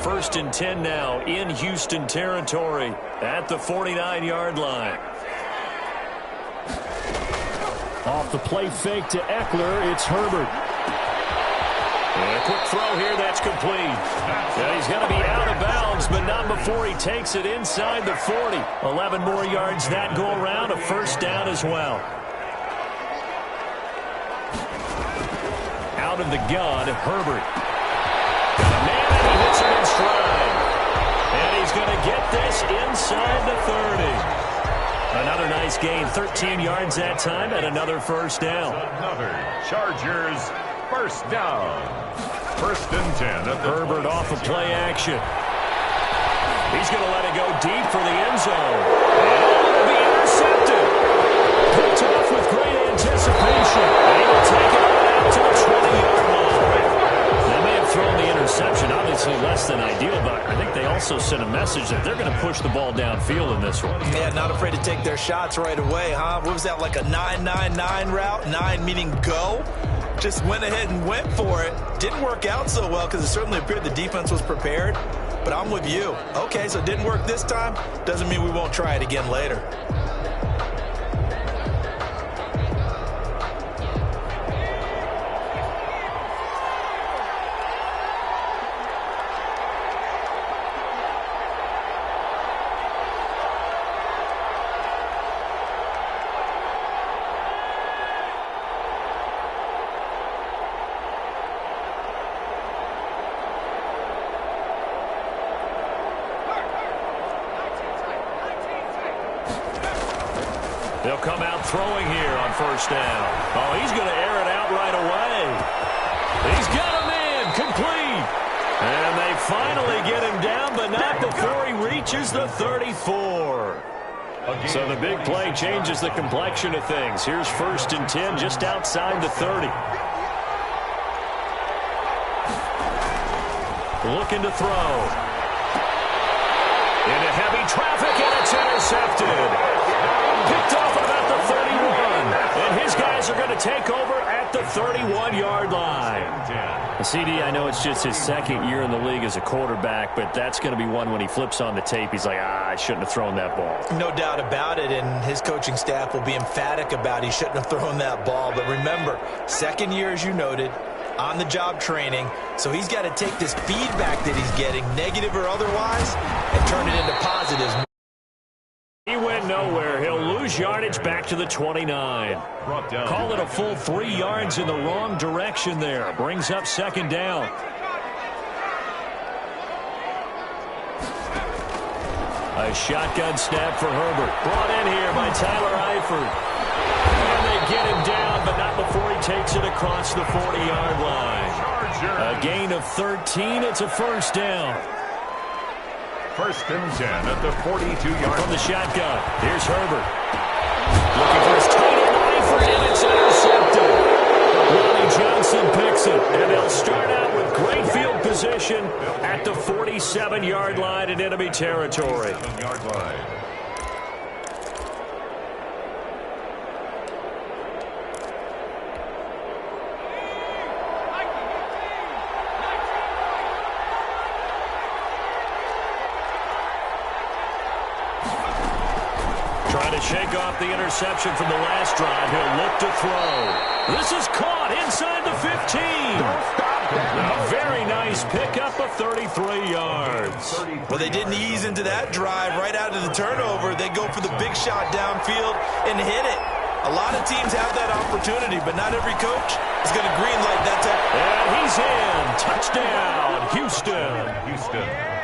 1st and 10 now in Houston territory at the 49-yard line. Off the play fake to Eckler, it's Herbert. And a quick throw here, that's complete. Yeah, he's going to be out of bounds, but not before he takes it inside the 40. 11 more yards that go around, a first down as well. Out of the gun, Herbert. Got a man, and he hits him in stride. And he's going to get this inside the 30. Another nice gain, 13 yards that time, and another first down. Another Chargers first down. 1st and 10. Herbert off of play action. He's going to let it go deep for the end zone. And it'll be intercepted. Picked off with great anticipation. And he will take it on out to the 20-yard line. They may have thrown the interception, obviously less than ideal, but I think they also sent a message that they're going to push the ball downfield in this one. Yeah, not afraid to take their shots right away, huh? What was that, like a 9-9-9 route? 9 meaning go? Just went ahead and went for it. Didn't work out so well because it certainly appeared the defense was prepared. But I'm with you. Okay, so it didn't work this time. Doesn't mean we won't try it again later. They'll come out throwing here on 1st down. Oh, he's going to air it out right away. He's got him in, complete. And they finally get him down, but not before he reaches the 34. So the big play changes the complexion of things. Here's 1st and 10 just outside the 30. Looking to throw. Into heavy traffic, and it's intercepted. Picked off at about the 31. And his guys are going to take over at the 31-yard line. CD, I know it's just his 2nd year in the league as a quarterback, but that's going to be one when he flips on the tape. He's like, I shouldn't have thrown that ball. No doubt about it, and his coaching staff will be emphatic about he shouldn't have thrown that ball. But remember, 2nd year, as you noted, on-the-job training, so he's got to take this feedback that he's getting, negative or otherwise, and turn it into positives. He went nowhere. He'll lose yardage back to the 29. Call it a full 3 yards in the wrong direction there. Brings up 2nd down. A shotgun snap for Herbert. Brought in here by Tyler Eifert. And they get him down, but not before he takes it across the 40-yard line. A gain of 13. It's a first down. 1st and 10 at the 42-yard. From the shotgun, here's Herbert. Looking for his tight end, Eifert, and it's intercepted. Ronnie Johnson picks it, and they'll start out with great field position at the 47-yard line in enemy territory. 47-yard line. Trying to shake off the interception from the last drive. He'll look to throw. This is caught inside the 15. A very nice pickup of 33 yards. Well, they didn't ease into that drive right out of the turnover. They go for the big shot downfield and hit it. A lot of teams have that opportunity, but not every coach is going to greenlight that type. And he's in. Touchdown, Houston.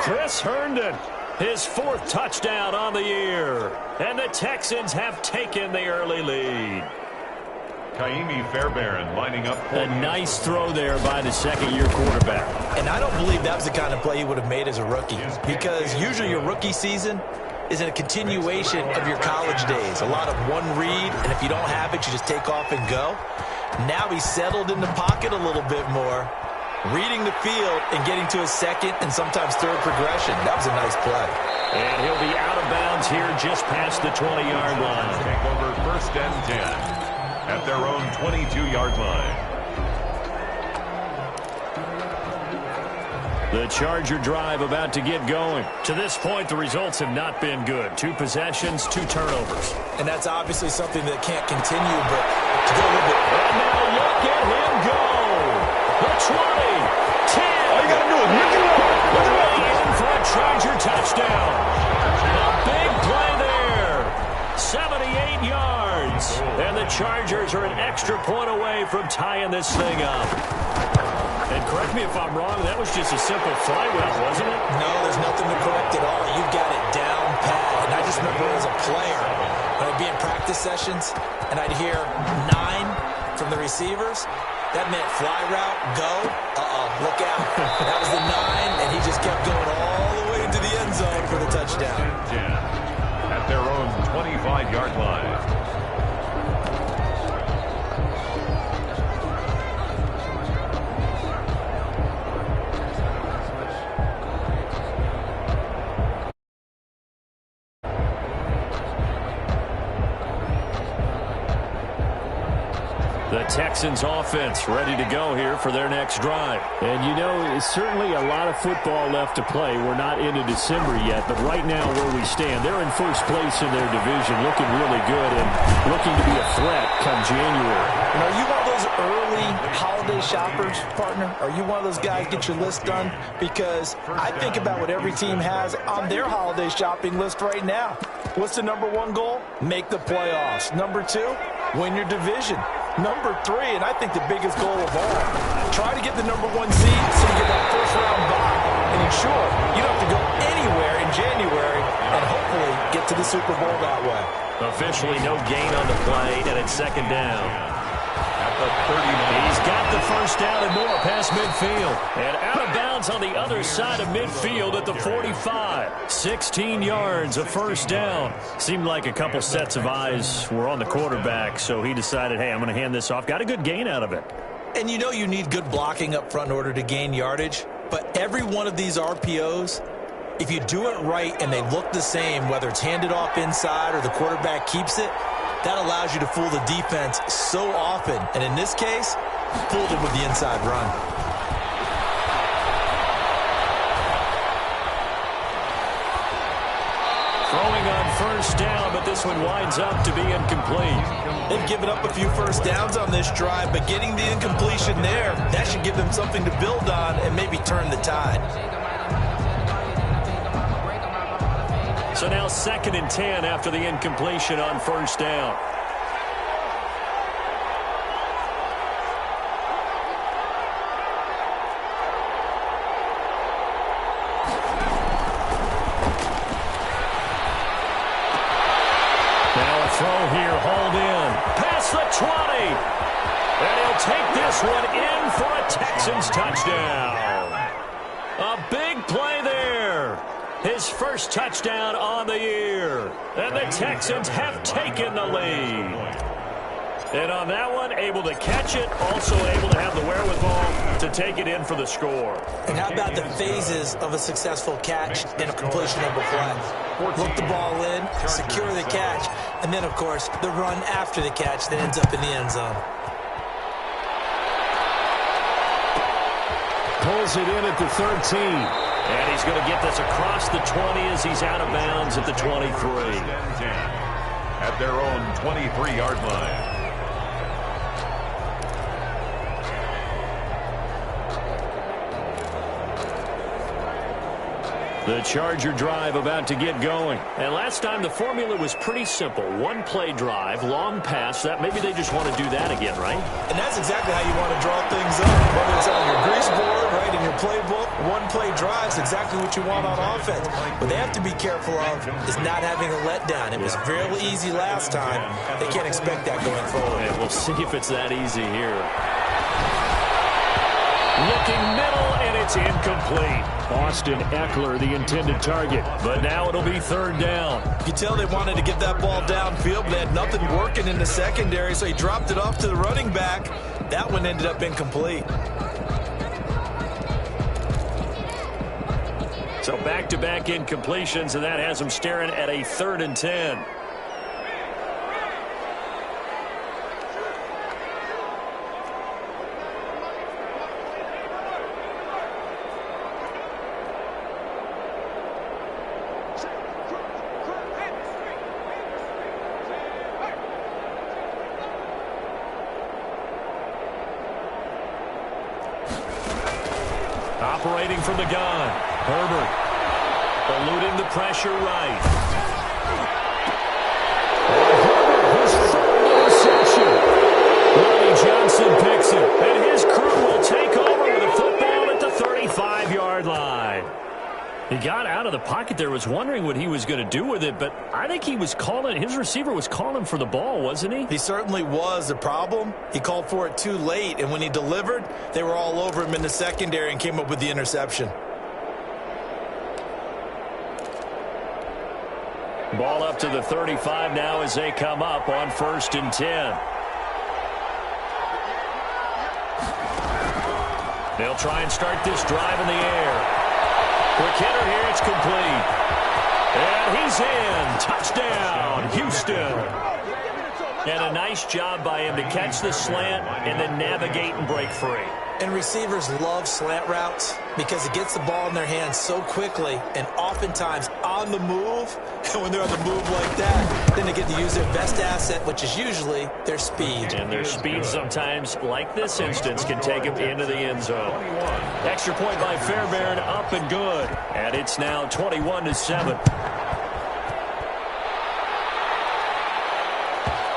Chris Herndon. His 4th touchdown on the year. And the Texans have taken the early lead. Kaimi Fairbairn lining up. A nice throw there by the 2nd-year quarterback. And I don't believe that was the kind of play he would have made as a rookie. Because usually your rookie season is a continuation of your college days. A lot of one read, and if you don't have it, you just take off and go. Now he's settled in the pocket a little bit more. Reading the field and getting to his 2nd and sometimes 3rd progression. That was a nice play. And he'll be out of bounds here just past the 20-yard line. Take over 1st and 10 at their own 22-yard line. The Charger drive about to get going. To this point, the results have not been good. 2 possessions, 2 turnovers. And that's obviously something that can't continue, but to go a little bit. And now look at him go. The 20, 10. All you got to do is look it up. Look it up. In for a Charger touchdown. A big play there. 78 yards. And the Chargers are an extra point away from tying this thing up. And correct me if I'm wrong, that was just a simple fly route, wasn't it? No, there's nothing to correct at all. You've got it down pat. And I just remember as a player, when I'd be in practice sessions, and I'd hear 9 from the receivers, that meant fly route, go, look out. That was the 9, and he just kept going all the way into the end zone for the touchdown. At their own 25-yard line. The Texans offense ready to go here for their next drive. And you know, it's certainly a lot of football left to play. We're not into December yet, but right now where we stand, they're in first place in their division, looking really good and looking to be a threat come January. And are you one of those early holiday shoppers, partner? Are you one of those guys get your list done? Because I think about what every team has on their holiday shopping list right now. What's the number 1 goal? Make the playoffs. Number 2, win your division. Number 3, and I think the biggest goal of all, try to get the number 1 seed so you get that first-round bye and ensure you don't have to go anywhere in January and hopefully get to the Super Bowl that way. Officially no gain on the play, and it's second down. At the 39. He's got the first down and more past midfield. And out of bounds on the other side of midfield at the 45. 16 yards of first down. Seemed like a couple sets of eyes were on the quarterback, so he decided, hey, I'm going to hand this off. Got a good gain out of it. And you know you need good blocking up front in order to gain yardage, but every one of these RPOs, if you do it right and they look the same, whether it's handed off inside or the quarterback keeps it, that allows you to fool the defense so often. And in this case, fooled them with the inside run. Throwing on first down, but this one winds up to be incomplete. They've given up a few first downs on this drive, but getting the incompletion there, that should give them something to build on and maybe turn the tide. So now 2nd and 10 after the incompletion on first down. Now a throw here, hauled in. Past the 20. And he'll take this one in for a Texans touchdown. A big play there. His first touchdown on the year. And the Texans have taken the lead. And on that one, able to catch it, also able to have the wherewithal to take it in for the score. And how about the phases of a successful catch and a completion of a play? Look the ball in, secure the catch, and then, of course, the run after the catch that ends up in the end zone. Pulls it in at the 13. And he's going to get this across the 20 as he's out of bounds at the 23. At their own 23-yard line. The Charger drive about to get going. And last time the formula was pretty simple. 1-play drive, long pass. That maybe they just want to do that again, right? And that's exactly how you want to draw things up. Whether it's on your grease board, right, in your playbook, 1-play drive is exactly what you want on offense. What they have to be careful of is not having a letdown. It was really easy last time. They can't expect that going forward. And we'll see if it's that easy here. Looking middle, and it's incomplete. Austin Eckler, the intended target. But now it'll be 3rd down. You could tell they wanted to get that ball downfield, but they had nothing working in the secondary, so he dropped it off to the running back. That one ended up incomplete. So back-to-back incompletions, and that has them staring at a 3rd and 10. Separating from the gun. Herbert eluding the pressure right. Herbert, his third interception. Ronnie Johnson picks it, and his crew will take over with a football at the 35-yard line. He got out of the pocket there, was wondering what he was going to do with it, but I think he was calling, his receiver was calling for the ball, wasn't he? He certainly was. The problem, he called for it too late, and when he delivered, they were all over him in the secondary and came up with the interception. Ball up to the 35 now as they come up on 1st and 10. They'll try and start this drive in the air. Quick hitter here, it's complete. And he's in. Touchdown, Houston. And a nice job by him to catch the slant and then navigate and break free. And receivers love slant routes because it gets the ball in their hands so quickly and oftentimes on the move. And when they're on the move like that, then they get to use their best asset, which is usually their speed. And their speed sometimes, like this instance, can take them into the end zone. Extra point by Fairbairn, up and good. And it's now 21-7.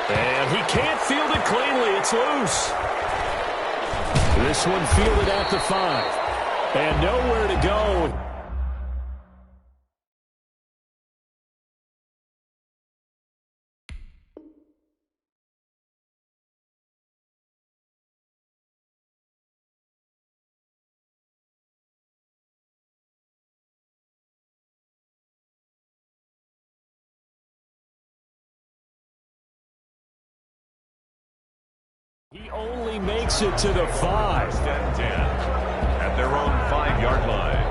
And he can't field it cleanly. It's loose. This one fielded at the 5. And nowhere to go. He only makes it to the 5. 1st and 10 at their own 5-yard line.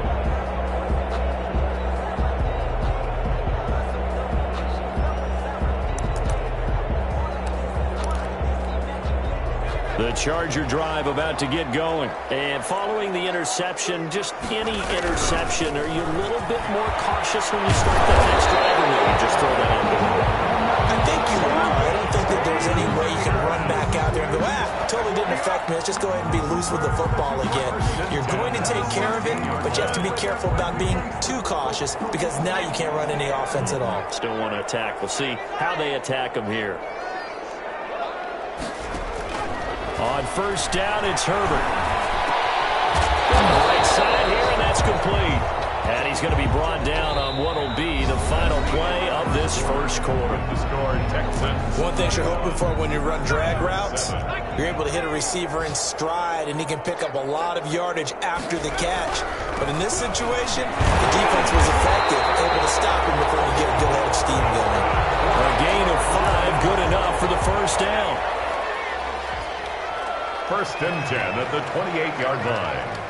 The Charger drive about to get going. And following the interception, just any interception, are you a little bit more cautious when you start that next drive, or will you just throw that out there? I think you are. I don't think that there's any way you can run back out there and go, totally didn't affect me. Let's just go ahead and be loose with the football again. You're going to take care of it, but you have to be careful about being too cautious because now you can't run any offense at all. Still want to attack. We'll see how they attack them here. On 1st down, it's Herbert. Right side here, and that's complete. And he's going to be brought down on what will be the final play of this first quarter. The score, Texans. One thing you're hoping for when you run drag routes, you're able to hit a receiver in stride, and he can pick up a lot of yardage after the catch. But in this situation, the defense was effective, able to stop him before he get a good head of steam going. A gain of 5, good enough for the 1st down. 1st and 10 at the 28-yard line.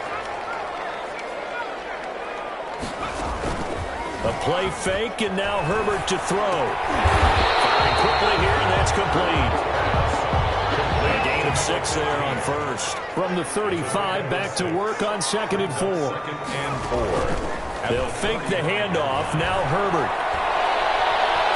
A play fake, and now Herbert to throw. Firing quickly here, and that's complete. A gain of 6 there on 1st. From the 35, back to work on 2nd and 4. 2nd and 4. They'll fake the handoff. Now Herbert.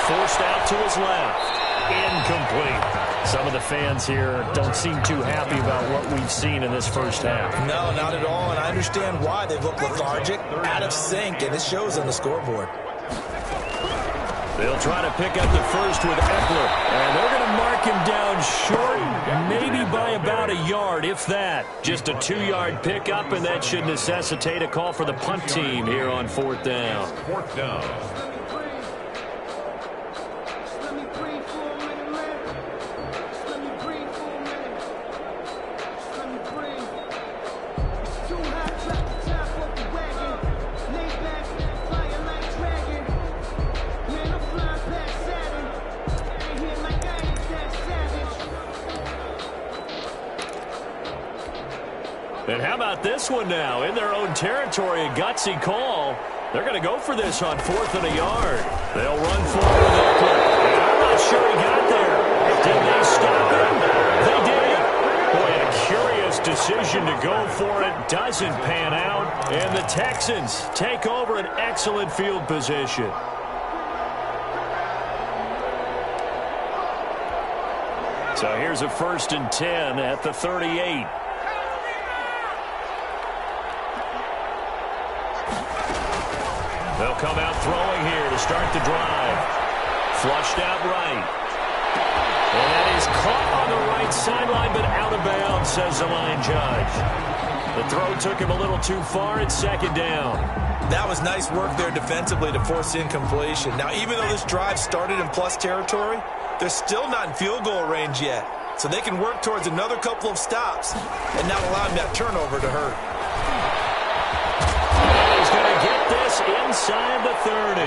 Forced out to his left. Incomplete. Some of the fans here don't seem too happy about what we've seen in this first half. No, not at all, and I understand why. They've looked lethargic, out of sync, and it shows on the scoreboard. They'll try to pick up the first with Eckler, and they're going to mark him down short, maybe by about a yard, if that. Just a 2-yard pickup, and that should necessitate a call for the punt team here on 4th down. 4th down. And how about this one now? In their own territory, a gutsy call. They're going to go for this on 4th and a yard. They'll run forward with Eckler. And I'm not sure he got there. Did they stop him? They did. Boy, a curious decision to go for it. Doesn't pan out. And the Texans take over an excellent field position. So here's a 1st and 10 at the 38. They'll come out throwing here to start the drive. Flushed out right. And that is caught on the right sideline, but out of bounds, says the line judge. The throw took him a little too far. It's second down. That was nice work there defensively to force incompletion. Now, even though this drive started in plus territory, they're still not in field goal range yet. So they can work towards another couple of stops and not allowing that turnover to hurt. He's going to get this inside the 30.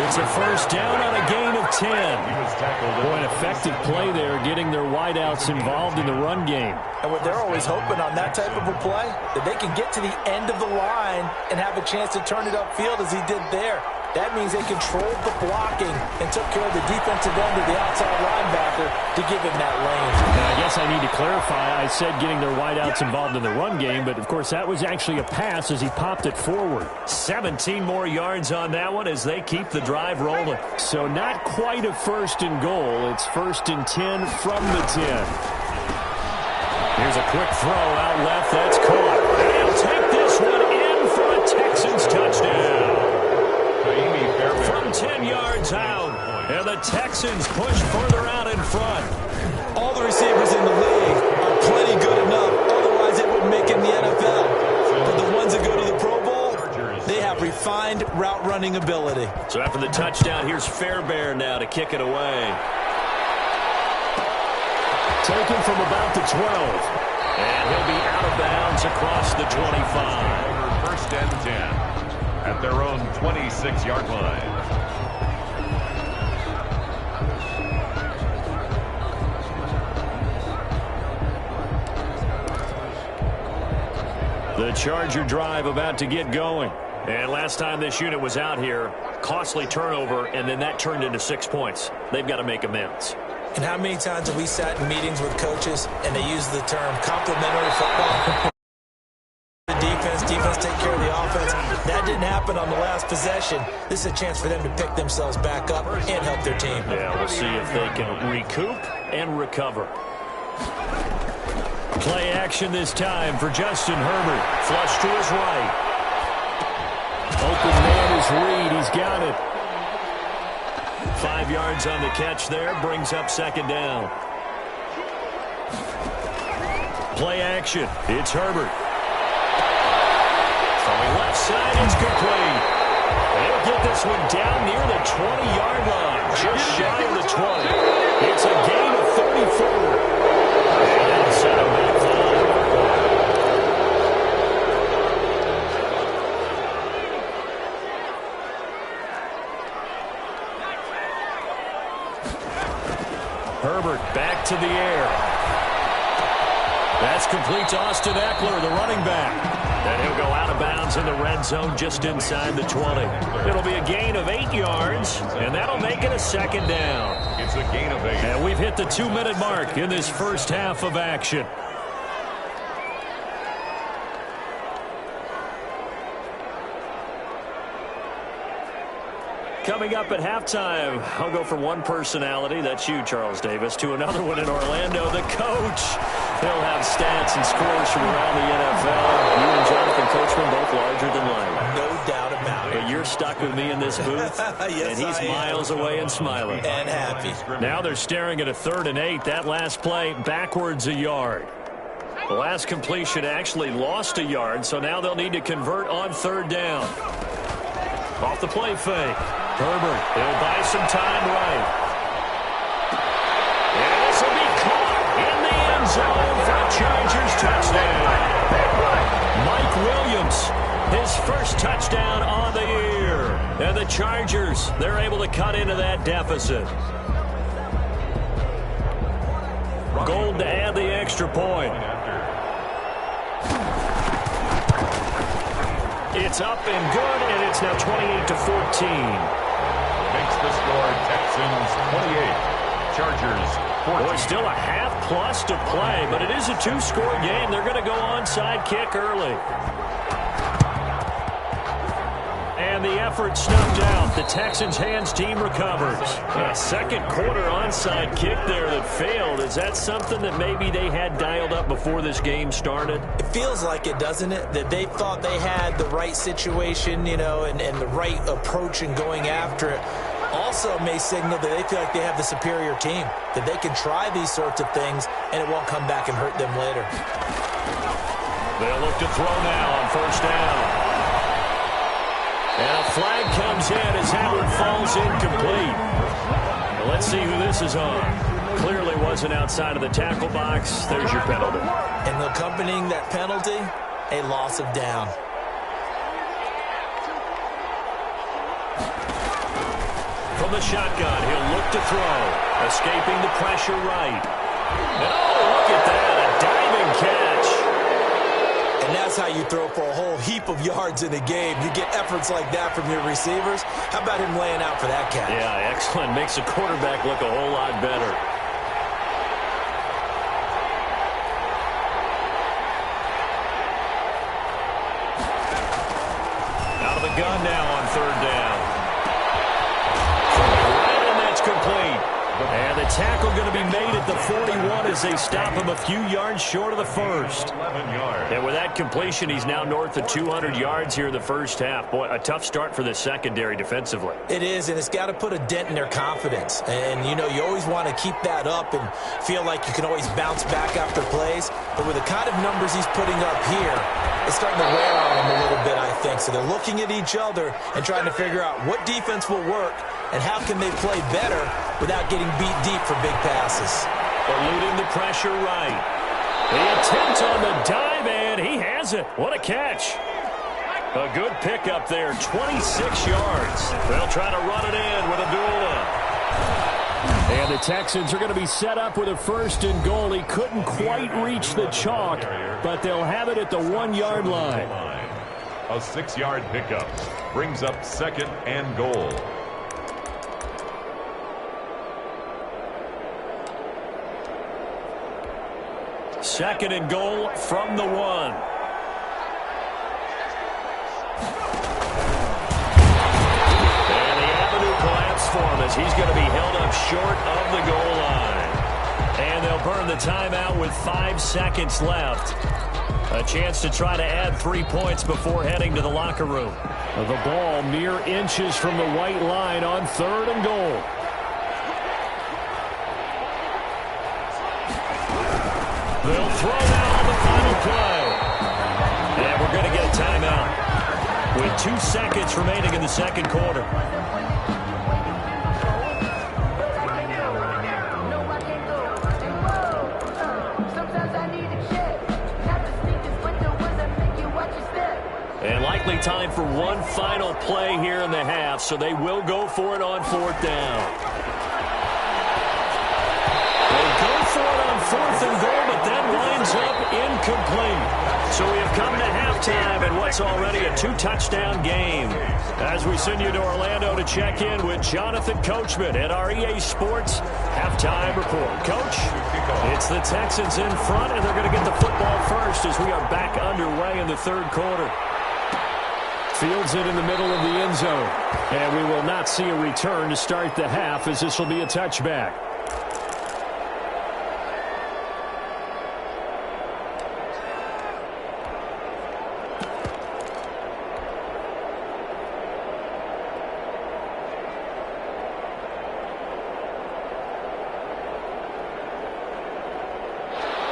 It's a first down on a gain of 10. Boy, an effective play there, getting their wideouts involved in the run game. And what they're always hoping on that type of a play, that they can get to the end of the line and have a chance to turn it upfield as he did there. That means they controlled the blocking and took care of the defensive end of the outside linebacker to give him that lane. Now, I guess I need to clarify. I said getting their wideouts involved in the run game, but, of course, that was actually a pass as he popped it forward. 17 more yards on that one as they keep the drive rolling. So not quite a first and goal. It's first and 10 from the 10. Here's a quick throw out left. That's caught. They'll take this one in for a Texans touchdown. From 10 yards out, and the Texans push further out in front. All the receivers in the league are plenty good enough. Otherwise, it wouldn't make in the NFL. But the ones that go to the Pro Bowl, they have refined route running ability. So after the touchdown, here's Fairbairn now to kick it away. Taken from about the 12. And he'll be out of bounds across the 25. First and 10 at their own 26-yard line. The Charger drive about to get going. And last time this unit was out here, costly turnover, and then that turned into 6 points. They've got to make amends. And how many times have we sat in meetings with coaches and they use the term complementary football? The defense take care of the offense. That didn't happen on the last possession. This is a chance for them to pick themselves back up and help their team. Yeah, we'll see if they can recoup and recover. Play action this time for Justin Herbert. Flush to his right. Open man is Reed. He's got it. 5 yards on the catch there. Brings up second down. Play action. It's Herbert. From the left side, it's complete. They'll get this one down near the 20-yard line. Just shy of the 20. It's a gain of 34. And set him back 5. Herbert back to the air. That's complete to Austin Eckler, the running back. And he'll go out of bounds in the red zone just inside the 20. It'll be a gain of 8 yards, and that'll make it a second down. It's a gain of 8. And we've hit the 2-minute mark in this first half of action. Coming up at halftime, I'll go from one personality, that's you, Charles Davis, to another one in Orlando, the coach. He'll have stats and scores from around the NFL. You and Jonathan Coachman both larger than life. No doubt about it. But you're stuck with me in this booth, Yes, and he's miles away and smiling. And happy. Now they're staring at a 3rd and 8. That last play, backwards a yard. The last completion actually lost a yard, so now they'll need to convert on 3rd down. Off the play fake. Herbert, he'll buy some time right. And this will be caught in the end zone for a Chargers touchdown. Mike Williams, his first touchdown on the year. And the Chargers, they're able to cut into that deficit. Gold to add the extra point. It's up and good, and it's now 28-14. Makes the score Texans 28, Chargers 14. Boy, still a half plus to play, but it is a 2-score game. They're going to go onside kick early. And And the effort snuffed out. The Texans' hands team recovers. A second quarter onside kick there that failed. Is that something that maybe they had dialed up before this game started? It feels like it, doesn't it? That they thought they had the right situation, you know, and the right approach in going after it. Also may signal that they feel like they have the superior team, that they can try these sorts of things and it won't come back and hurt them later. They'll look to throw now on first down. And a flag comes in as Howard falls incomplete. Well, let's see who this is on. Clearly wasn't outside of the tackle box. There's your penalty. And accompanying that penalty, a loss of down. From the shotgun, he'll look to throw. Escaping the pressure right. And oh, look at that, a diving catch. And that's how you throw for a whole heap of yards in a game. You get efforts like that from your receivers. How about him laying out for that catch? Yeah, excellent. Makes the quarterback look a whole lot better. Out of the gun now on third down. Right, and that's complete. And the tackle going to be made at the 41 as they stop him a few yards short of the first. 11 yards. And with that completion, he's now north of 200 yards here in the first half. Boy, a tough start for the secondary defensively. It is, and it's got to put a dent in their confidence. And, you know, you always want to keep that up and feel like you can always bounce back after plays. But with the kind of numbers he's putting up here, it's starting to wear on them a little bit, I think. So they're looking at each other and trying to figure out what defense will work and how can they play better without getting beat deep for big passes. Eluding the pressure right. The attempt on the dive, and he has it. What a catch. A good pickup there, 26 yards. They'll try to run it in with Abdullah. And the Texans are going to be set up with a first and goal. He couldn't quite reach the chalk, but they'll have it at the 1 yard line. A 6-yard pickup brings up second and goal. Second and goal from the 1. And the avenue collapsed for him as he's going to be held up short of the goal line. And they'll burn the timeout with 5 seconds left. A chance to try to add 3 points before heading to the locker room. The ball mere inches from the white line on third and goal. They'll throw now on the final play. And we're going to get a timeout with 2 seconds remaining in the second quarter. And likely time for one final play here in the half, so they will go for it on fourth down. For it on fourth and goal, but that winds up incomplete. So we have come to halftime in what's already a 2-touchdown game. As we send you to Orlando to check in with Jonathan Coachman at our EA Sports Halftime Report. Coach, it's the Texans in front, and they're going to get the football first as we are back underway in the third quarter. Fields it in the middle of the end zone. And we will not see a return to start the half as this will be a touchback.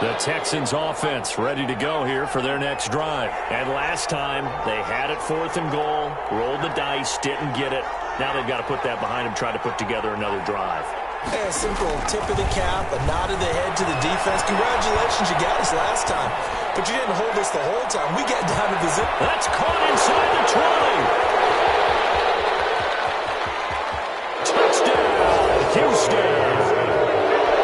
The Texans offense ready to go here for their next drive. And last time, they had it fourth and goal, rolled the dice, didn't get it. Now they've got to put that behind them, try to put together another drive. A simple tip of the cap, a nod of the head to the defense. Congratulations, you got us last time. But you didn't hold us the whole time. We got down to the zip. That's caught inside the 20. Touchdown, Houston.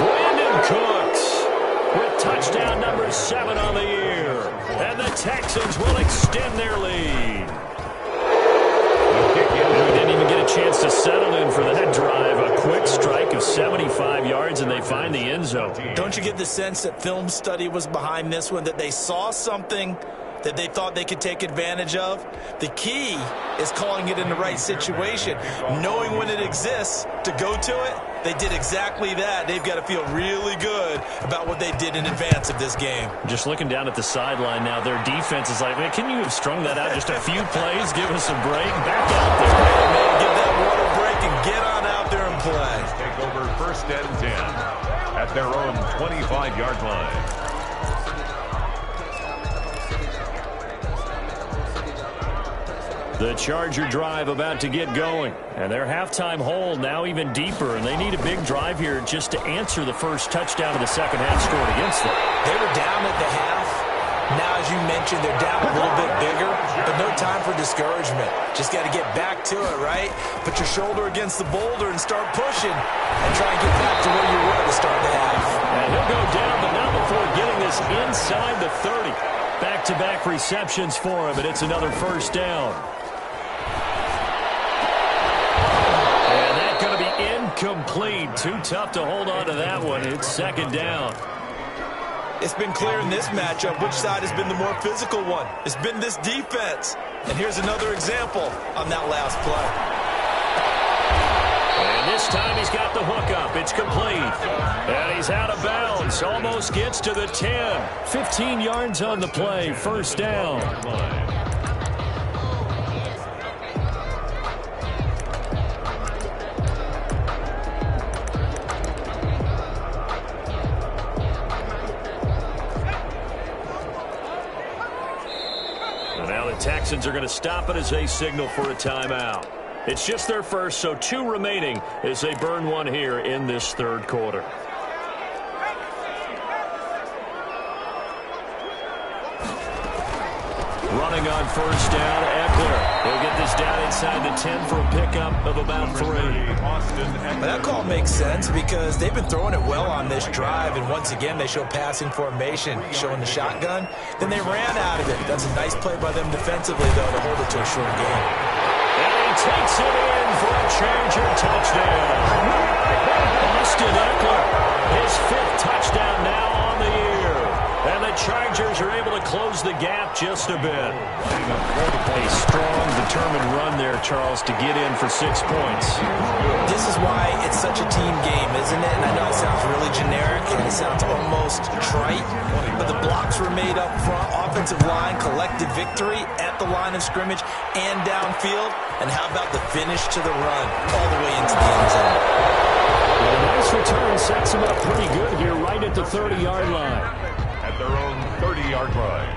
Brandon Cooks with touchdown number 7 on the year. And the Texans will extend their lead. We didn't even get a chance to settle in for that drive. A quick strike of 75 yards, and they find the end zone. Don't you get the sense that film study was behind this one, that they saw something that they thought they could take advantage of. The key is calling it in the right situation, knowing when it exists to go to it. They did exactly that. They've got to feel really good about what they did in advance of this game. Just looking down at the sideline now, their defense is like, man, can you have strung that out just a few plays? Give us a break. Back out there. Man, give that water break and get on out there and play. Take over 1st and 10 at their own 25-yard line. The Charger drive about to get going. And their halftime hole now even deeper. And they need a big drive here just to answer the first touchdown of the second half scored against them. They were down at the half. Now, as you mentioned, they're down a little bit bigger, but no time for discouragement. Just got to get back to it, right? Put your shoulder against the boulder and start pushing and try and get back to where you were to start the half. And he'll go down, but not before getting this inside the 30. Back-to-back receptions for him, and it's another first down. Incomplete. Too tough to hold on to that one. It's second down. It's been clear in this matchup which side has been the more physical one. It's been this defense. And here's another example on that last play. And this time he's got the hook up. It's complete. And he's out of bounds. Almost gets to the 10. 15 yards on the play. First down. Texans are going to stop it as they signal for a timeout. It's just their first, so 2 remaining as they burn one here in this third quarter. Running on first down, Eckler. He'll get this down inside the 10 for a pickup of about 3. That call makes sense because they've been throwing it well on this drive, and once again they show passing formation, showing the shotgun. Then they ran out of it. That's a nice play by them defensively, though, to hold it to a short game. And he takes it in for a Charger touchdown. Austin Eckler, his 5th touchdown now on the year. And the Chargers are able to close the gap just a bit. A strong, determined run there, Charles, to get in for 6 points. This is why it's such a team game, isn't it? And I know it sounds really generic and it sounds almost trite, but the blocks were made up front, offensive line, collective victory at the line of scrimmage and downfield. And how about the finish to the run all the way into the end zone? Well, a nice return sets him up pretty good here right at the 30-yard line. At their own 30-yard line.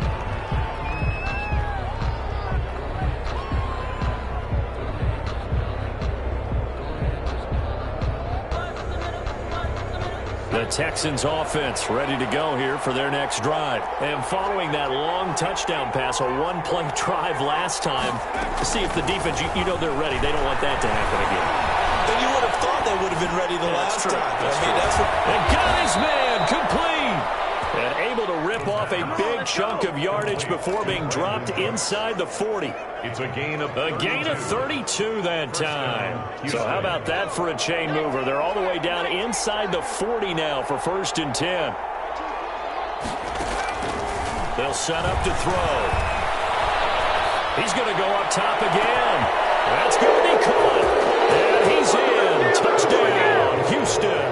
The Texans offense ready to go here for their next drive. And following that long touchdown pass, a one-play drive last time, to see if the defense, you know they're ready. They don't want that to happen again. Then you would have thought they would have been ready the last time. That's what... And got his man complete. And able to rip off a big chunk of yardage before being dropped inside the 40. It's a gain of 32 that time. So how about that for a chain mover? They're all the way down inside the 40 now for 1st and 10. They'll set up to throw. He's going to go up top again. That's going to be caught. And he's in. Touchdown, Houston.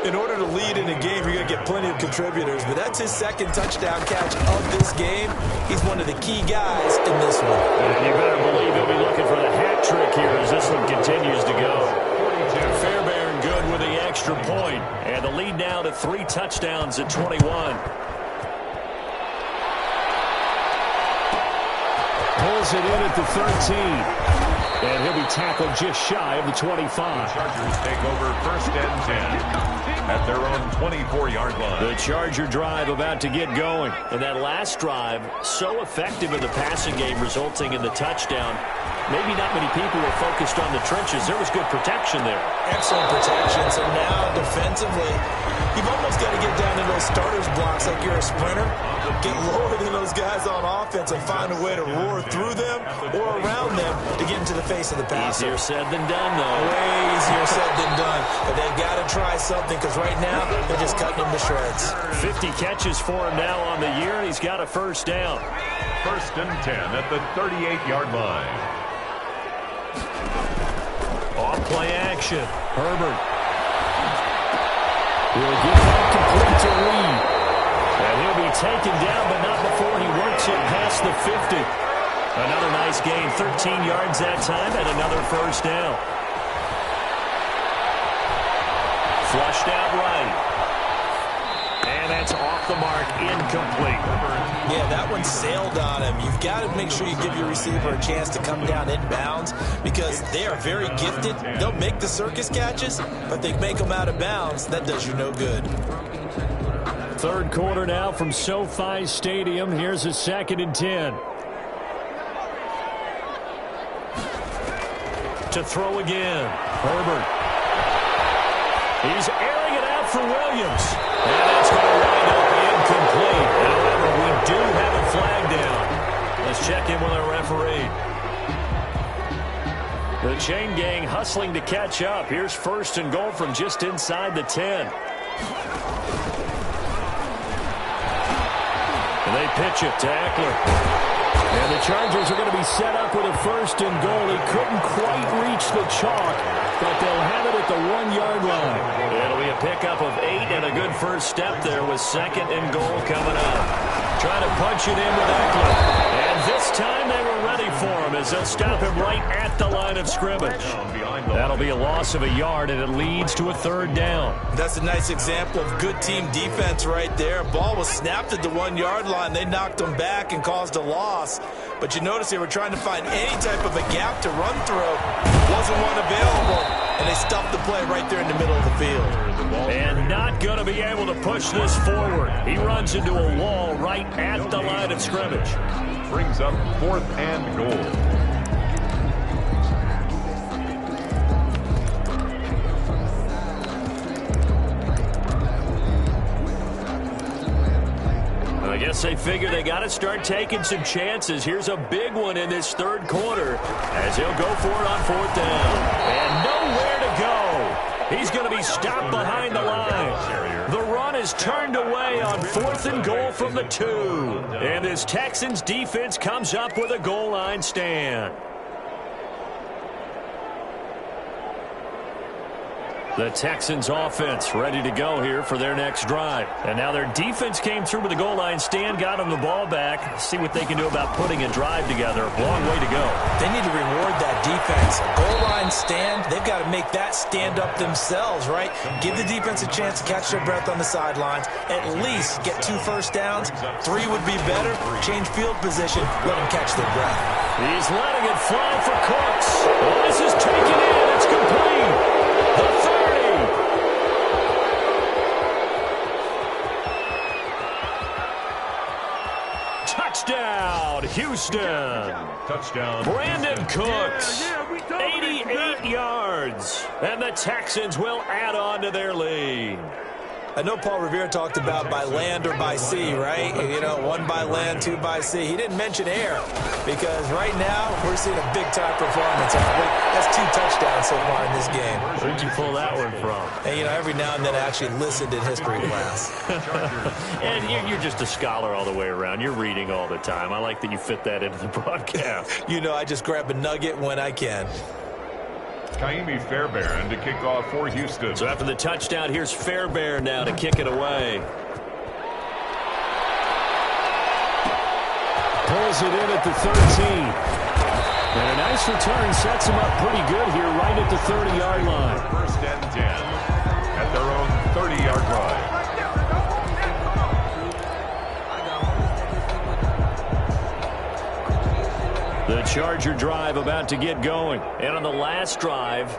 In order to lead in a game, you're going to get plenty of contributors, but that's his 2nd touchdown catch of this game. He's one of the key guys in this one. And you better believe he'll be looking for the hat trick here as this one continues to go. Fairbairn good with the extra point, and the lead now to 3 touchdowns at 21. Pulls it in at the 13. And he'll be tackled just shy of the 25. Chargers take over 1st and 10 at their own 24-yard line. The Charger drive about to get going. And that last drive, so effective in the passing game, resulting in the touchdown. Maybe not many people were focused on the trenches. There was good protection there. Excellent protection. So now, defensively, you've almost got to get down to those starters blocks like you're a sprinter. Get lower than those guys on offense and find a way to roar through them or around them to get into the face of the passer. Easier said than done, though. Way easier said than done. But they've got to try something because right now they're just cutting him to shreds. 50 catches for him now on the year, and he's got a first down. First and 10 at the 38-yard line. Off play action. Herbert. He'll get that complete to Reed. And he'll be taken down, but not before he works it past the 50. Another nice gain, 13 yards that time, and another first down. Flushed out right. And that's off the mark, incomplete. Yeah, that one sailed on him. You've got to make sure you give your receiver a chance to come down inbounds because they are very gifted. They'll make the circus catches, but they make them out of bounds. That does you no good. Third quarter now from SoFi Stadium. Here's a 2nd and 10. To throw again. Herbert. He's airing it out for Williams. And it's going to wind up incomplete. However, we do have a flag down. Let's check in with our referee. The chain gang hustling to catch up. Here's 1st and goal from just inside the 10. And they pitch it to Eckler. And the Chargers are going to be set up with a 1st and goal. He couldn't quite reach the chalk, but they'll have it at the 1-yard line. It'll be a pickup of 8 and a good first step there with 2nd and goal coming up. Trying to punch it in with Eckler. And this time they were ready for him as they'll stop him right at the line of scrimmage. That'll be a loss of a yard, and it leads to a 3rd down. That's a nice example of good team defense right there. Ball was snapped at the 1-yard line. They knocked him back and caused a loss. But you notice they were trying to find any type of a gap to run through. Wasn't one available, and they stuffed the play right there in the middle of the field. And not going to be able to push this forward. He runs into a wall right at the line of scrimmage. Brings up 4th and goal. I guess they figure they got to start taking some chances. Here's a big one in this 3rd quarter as he'll go for it on 4th down. And nowhere to go. He's going to be stopped behind the line. The run is turned away on 4th and goal from the 2. And this Texans defense comes up with a goal line stand. The Texans offense ready to go here for their next drive. And now their defense came through with a goal line stand, got them the ball back. See what they can do about putting a drive together. Long way to go. They need to reward that defense. Goal line stand, they've got to make that stand up themselves, right? Give the defense a chance to catch their breath on the sidelines. At least get 2 first downs. 3 would be better. Change field position. Let them catch their breath. He's letting it fly for Cooks. Well, this is taken in. It's complete. The 30. Touchdown, Houston. Touchdown. Brandon Cooks, 88 yards. And the Texans will add on to their lead. I know Paul Revere talked about by land or by sea, right? You know, 1 by land, 2 by sea. He didn't mention air because right now we're seeing a big-time performance. That's 2 touchdowns so far in this game. Where'd you pull that one from? And, you know, every now and then I actually listened in history class. And you're just a scholar all the way around. You're reading all the time. I like that you fit that into the broadcast. You know, I just grab a nugget when I can. Kaimi Fairbairn to kick off for Houston. So after the touchdown, here's Fairbairn now to kick it away. Pulls it in at the 13. And a nice return sets him up pretty good here right at the 30-yard line. First and 10 at their own 30-yard line. The Charger drive about to get going. And on the last drive,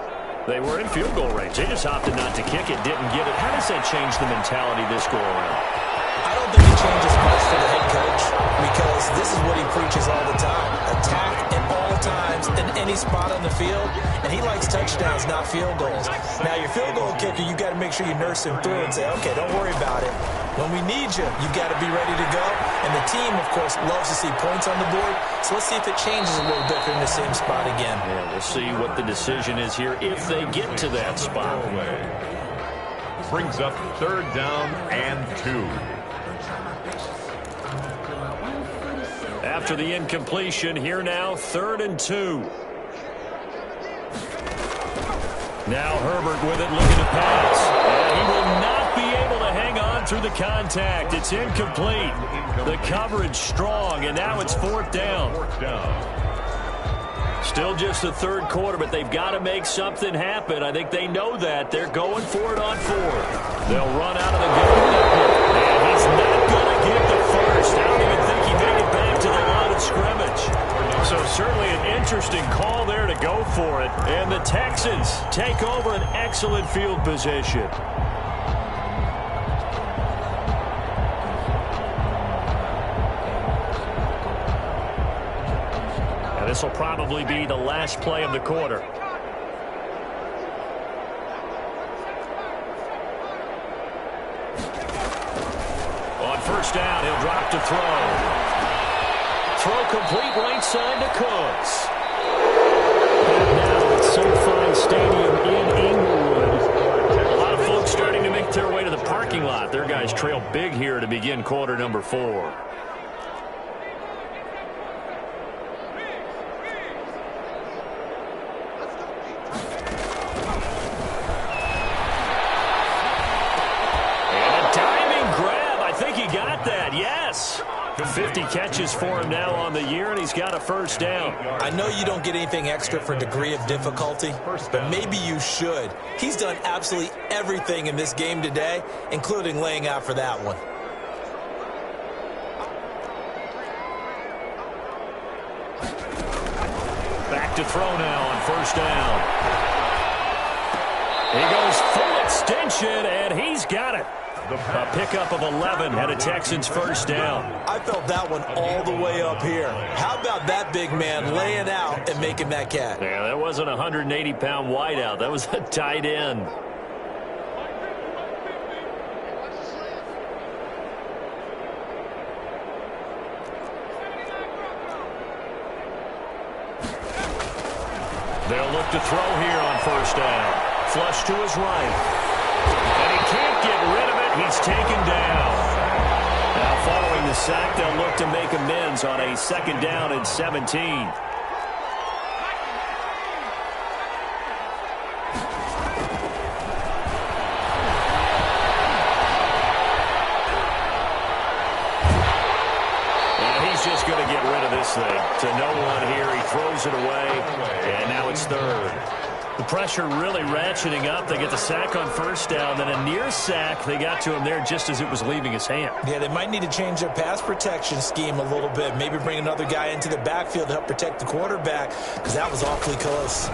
they were in field goal range. They just opted not to kick it, didn't get it. How does that change the mentality this go around? I don't think it changes much for the head coach because this is what he preaches all the time. Attack and all couple times in any spot on the field, and he likes touchdowns, not field goals. Now, your field goal kicker, you got to make sure you nurse him through and say, okay, don't worry about it. When we need you, you got to be ready to go. And the team, of course, loves to see points on the board. So let's see if it changes a little bit if they're in the same spot again. Yeah, we'll see what the decision is here if they get to that spot. Brings up 3rd down and 2. After the incompletion, here now, 3rd and 2. Now Herbert with it, looking to pass. And he will not be able to hang on through the contact. It's incomplete. The coverage strong, and now it's 4th down. Still just the 3rd quarter, but they've got to make something happen. I think they know that. They're going for it on 4th. They'll run out of the gun. And he's not going to get the first. I don't even think he made it back to the line of scrimmage. So certainly an interesting call there to go for it. And the Texans take over an excellent field position. And this will probably be the last play of the quarter. On 1st down, he'll drop to throw. Throw complete right side to Cooks. And now it's SoFi Stadium in Inglewood. A lot of folks starting to make their way to the parking lot. Their guys trail big here to begin quarter number 4. And a diving grab. I think he got that. Yes. 50 catches for him now on the year, and he's got a 1st down. I know you don't get anything extra for degree of difficulty, but maybe you should. He's done absolutely everything in this game today, including laying out for that one. Back to throw now on 1st down. He goes full extension, and he's got it. A pickup of 11 and a Texans 1st down. I felt that one all the way up here. How about that big man laying out and making that catch? Yeah, that wasn't a 180-pound wideout. That was a tight end. They'll look to throw here on 1st down. Flush to his right. And he can't get rid of it. He's taken down. Now following the sack, they'll look to make amends on a 2nd down and 17. And he's just going to get rid of this thing. To no one here. He throws it away. And now it's 3rd. The pressure really ratcheting up. They get the sack on 1st down, then a near sack. They got to him there just as it was leaving his hand. Yeah, they might need to change their pass protection scheme a little bit. Maybe bring another guy into the backfield to help protect the quarterback, because that was awfully close.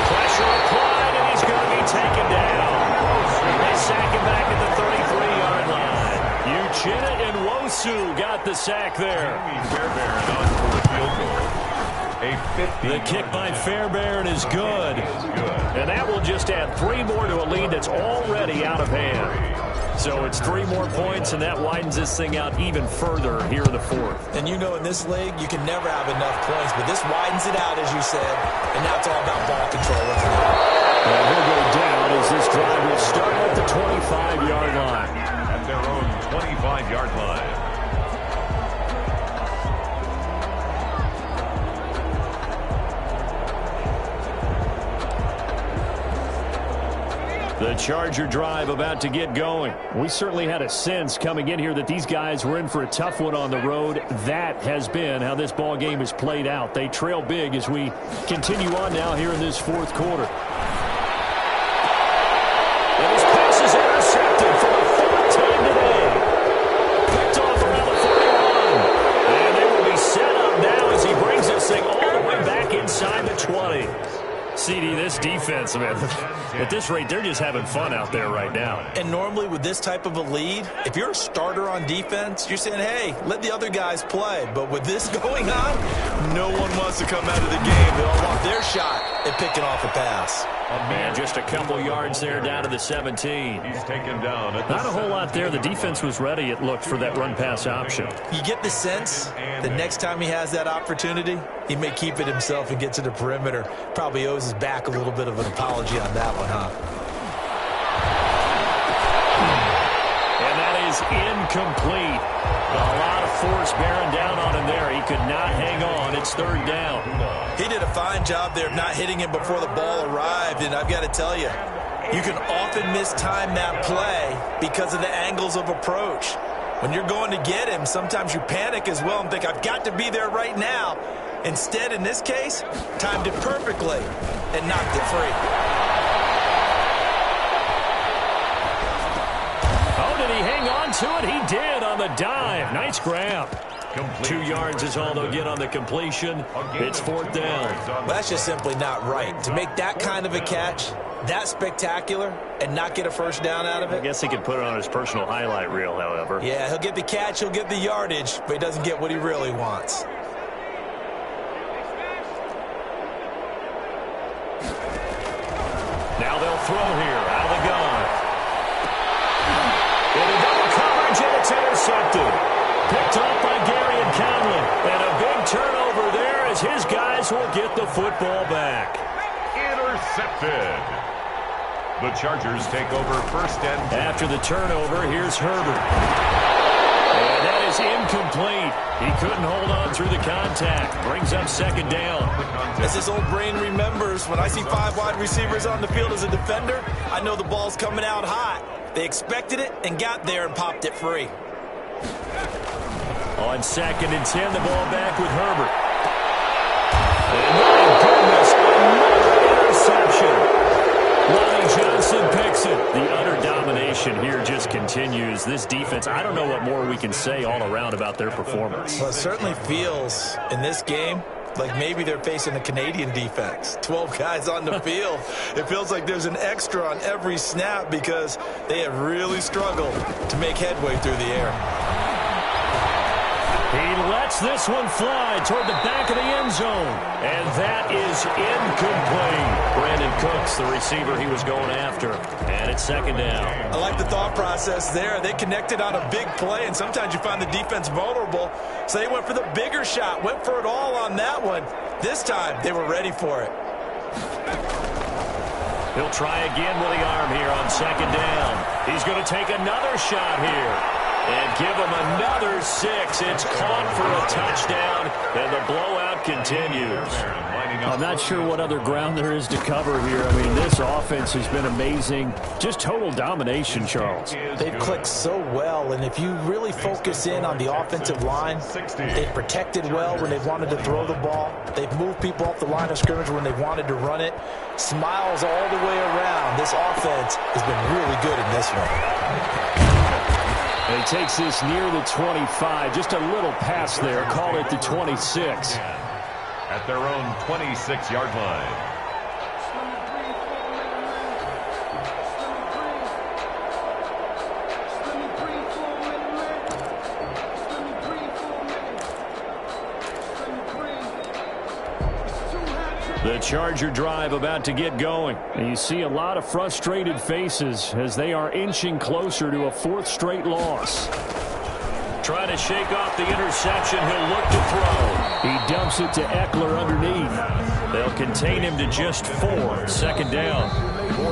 Pressure applied, and he's going to be taken down. They sack him back at the 33-yard line. Uchenna and Wosu got the sack there. Fairbairn on for the field goal. The kick by Fairbairn is good. And that will just add 3 more to a lead that's already out of hand. So it's 3 more points, and that widens this thing out even further here in the 4th. And you know in this league, you can never have enough points, but this widens it out, as you said, and now it's all about ball control, isn't it? And he'll go down as this drive will start at the 25-yard line. At their own 25-yard line. The Charger drive about to get going. We certainly had a sense coming in here that these guys were in for a tough one on the road. That has been how this ball game has played out. They trail big as we continue on now here in this 4th quarter. And his pass is intercepted for the 4th time today. Picked off around the 41. And they will be set up now as he brings this thing all the way back inside the 20. CD, this defense, man, at this rate, they're just having fun out there right now. And normally with this type of a lead, if you're a starter on defense, you're saying, hey, let the other guys play. But with this going on, no one wants to come out of the game. They all want their shot at picking off a pass. Man, just a couple yards there down to the 17. He's taken down. Not a whole lot there. The defense was ready, it looked, for that run-pass option. You get the sense that next time he has that opportunity, he may keep it himself and get to the perimeter. Probably owes his back a little bit of an apology on that one, huh? And that is incomplete. A lot of force bearing down on him there. He could not hang on. It's third down. He did a fine job there of not hitting him before the ball arrived, and I've got to tell you, you can often mistime that play because of the angles of approach. When you're going to get him, sometimes you panic as well and think, I've got to be there right now. Instead, in this case, timed it perfectly and knocked it free. Oh, did he hang on to it? He did on the dive. Nice grab. 2 yards is all they'll get on the completion. It's fourth down. Well, that's just simply not right. To make that kind of a catch, that spectacular, and not get a first down out of it. I guess he could put it on his personal highlight reel, however. Yeah, he'll get the catch, he'll get the yardage, but he doesn't get what he really wants. Now they'll throw here out of the gun. Into double coverage, and it's intercepted. Picked off by Gary and Conlon. And a big turnover there as his guys will get the football back. Intercepted. The Chargers take over first and... After the turnover, here's Herbert. And that is incomplete. He couldn't hold on through the contact. Brings up second down. As his old brain remembers, when I see 5 wide receivers on the field as a defender, I know the ball's coming out hot. They expected it and got there and popped it free. On second and 10, the ball back with Herbert. And my goodness, another interception. Lonnie Johnson picks it. The utter domination here just continues. This defense, I don't know what more we can say all around about their performance. Well, it certainly feels in this game like maybe they're facing a Canadian defense. 12 guys on the field. It feels like there's an extra on every snap because they have really struggled to make headway through the air. He lets this one fly toward the back of the end zone. And that is incomplete. Brandon Cooks, the receiver he was going after. And it's second down. I like the thought process there. They connected on a big play, and sometimes you find the defense vulnerable. So they went for the bigger shot, went for it all on that one. This time, they were ready for it. He'll try again with the arm here on second down. He's going to take another shot here. And give him another 6. It's caught for a touchdown, and the blowout continues. I'm not sure what other ground there is to cover here. I mean, this offense has been amazing. Just total domination, Charles. They've clicked so well, and if you really focus in on the offensive line, they've protected well when they've wanted to throw the ball. They've moved people off the line of scrimmage when they've wanted to run it. Smiles all the way around. This offense has been really good in this one. And he takes this near the 25. Just a little pass there. Call it the 26. At their own 26-yard line. The Charger drive about to get going. And you see a lot of frustrated faces as they are inching closer to a 4th straight loss. Trying to shake off the interception. He'll look to throw. He dumps it to Eckler underneath. They'll contain him to just 4. Second down.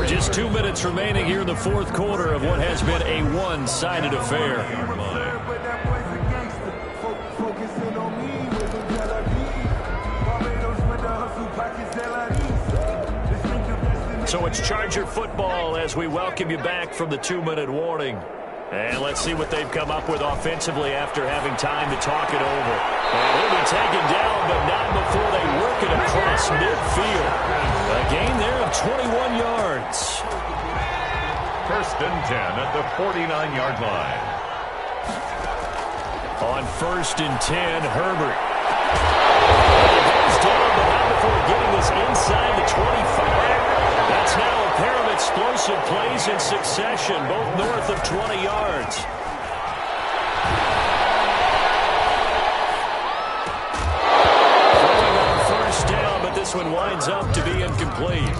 Just 2 minutes remaining here in the 4th quarter of what has been a one-sided affair. So it's Charger football as we welcome you back from the 2-minute warning. And let's see what they've come up with offensively after having time to talk it over. And he'll be taken down, but not before they work it across midfield. A gain there of 21 yards. First and 10 at the 49-yard line. On first and 10, Herbert. He goes down, but not before getting this inside the 25. this one winds up to be incomplete.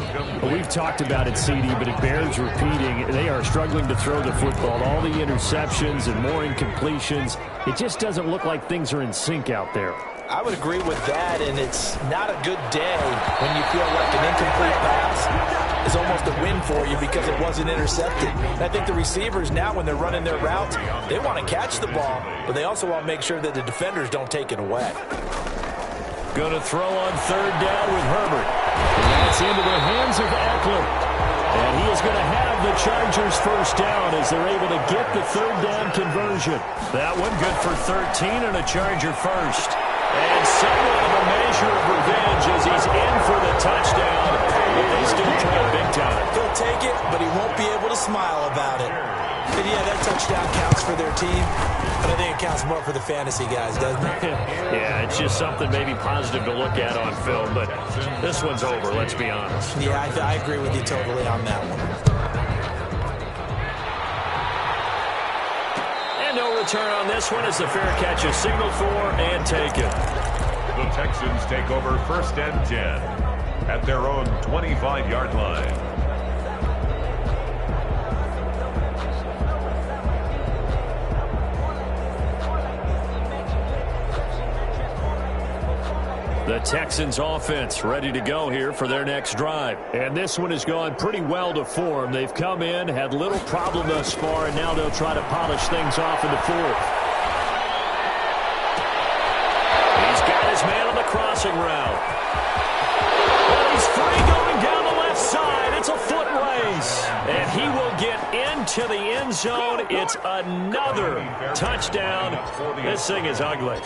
Well, we've talked about it, CD, but it bears repeating. They are struggling to throw the football. All the interceptions and more incompletions. It just doesn't look like things are in sync out there. I would agree with that, and it's not a good day when you feel like an incomplete pass is almost a win for you because it wasn't intercepted. And I think the receivers now, when they're running their routes, they want to catch the ball, but they also want to make sure that the defenders don't take it away. Going to throw on third down with Herbert. And that's into the hands of Eckler. And he is going to have the Chargers first down as they're able to get the third down conversion. That one good for 13 and a Charger first. And somewhat of a measure of revenge as he's in for the touchdown. They still trail big time. He'll take it, but he won't be able to smile about it. And yeah, that touchdown counts for their team, but I think it counts more for the fantasy guys, doesn't it? Yeah, it's just something maybe positive to look at on film, but this one's over, let's be honest. Yeah, I agree with you totally on that one. And no return on this one as the fair catch is signaled for and taken. The Texans take over 1st and 10 at their own 25-yard line. The Texans offense ready to go here for their next drive. And this one has gone pretty well to form. They've come in, had little problem thus far, and now they'll try to polish things off in the fourth. He's got his man on the crossing route. Well, he's free going down the left side. It's a foot race. And he will get into the end zone. It's another touchdown. This thing is ugly.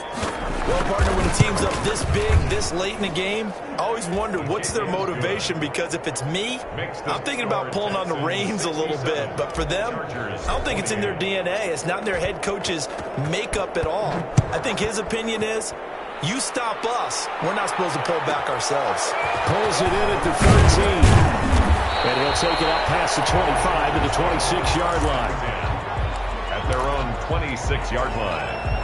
Well, partner, when a team's up this big, this late in the game, I always wonder what's their motivation, because if it's me, I'm thinking about pulling on the reins a little bit. But for them, I don't think it's in their DNA. It's not in their head coach's makeup at all. I think his opinion is, you stop us, we're not supposed to pull back ourselves. Pulls it in at the 13. And he'll take it up past the 25 to the 26-yard line. At their own 26-yard line.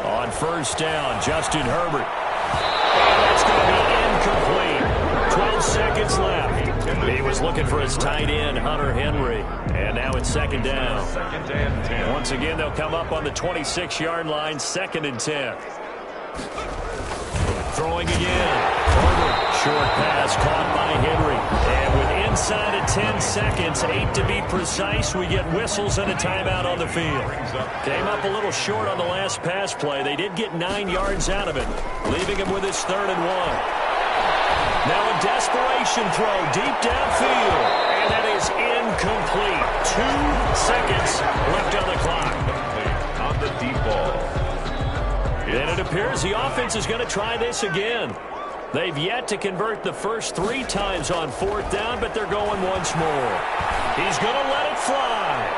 On first down, Justin Herbert. And that's going to be incomplete. 12 seconds left. He was looking for his tight end, Hunter Henry. And now it's second down. 2nd and 10. Once again, they'll come up on the 26-yard line, 2nd and 10. Throwing again. Herbert, short pass caught by Henry. And with inside of 10 seconds, 8 to be precise, we get whistles and a timeout on the field. Came up a little short on the last pass play. They did get 9 yards out of it, leaving him with his 3rd and 1. Now a desperation throw deep downfield. And that is incomplete. 2 seconds left on the clock. On the deep ball. And it appears the offense is going to try this again. They've yet to convert the first 3 times on 4th down, but they're going once more. He's going to let it fly.